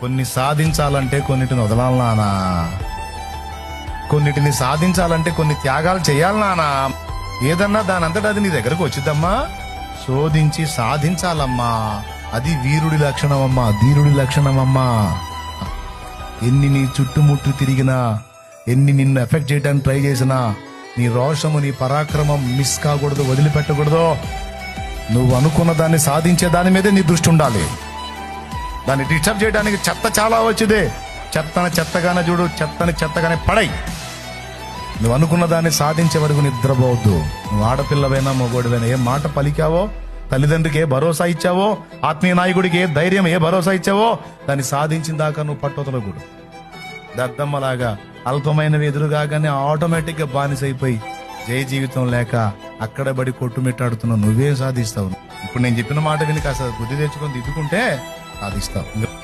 కొన్ని సాధించాలంటే కొన్నిటిని వదలాలి నానా. కొన్నిటిని సాధించాలంటే కొన్ని త్యాగాలు చేయాలి నానా. ఏదన్నా దానంతటా అది నీ దగ్గరకు వచ్చిద్దమ్మా. శోధించి సాధించాలమ్మా. అది వీరుడి లక్షణమమ్మా, ధీరుడి లక్షణమమ్మా. ఎన్ని నీ చుట్టుముట్టు తిరిగినా, ఎన్ని నిన్ను ఎఫెక్ట్ చేయడానికి ట్రై చేసినా, నీ రోషము, నీ పరాక్రమం మిస్ కాకూడదు, వదిలిపెట్టకూడదు. నువ్వు అనుకున్న దాన్ని సాధించే దాని మీదే నీ దృష్టి ఉండాలి. దాన్ని డిస్టర్బ్ చేయడానికి చెత్త చాలా వచ్చిందే. చెత్తని చెత్తగానే చూడు, చెత్తని చెత్తగానే పడై. నువ్వు అనుకున్న దాన్ని సాధించే వరకు నిద్రపోవద్దు. నువ్వు ఆడపిల్లవైనా మగోడివైనా ఏ మాట పలికావో, తల్లిదండ్రికి ఏ భరోసా ఇచ్చావో, ఆత్మీయ నాయకుడికి ఏ ధైర్యం, ఏ భరోసా ఇచ్చావో, దాన్ని సాధించిన దాకా నువ్వు పట్టుదలకూడదు. దద్దమ్మలాగా అల్పమైనవి ఎదురుగానే ఆటోమేటిక్ గా బానిసైపోయి జయ జీవితం లేక అక్కడ బడి కొట్టుమిట్టాడుతున్నావు. నువ్వేం సాధిస్తావు? ఇప్పుడు నేను చెప్పిన మాట విని కాస్త బుద్ధి తెచ్చుకొని దిద్దుకుంటే సాధిస్తావు.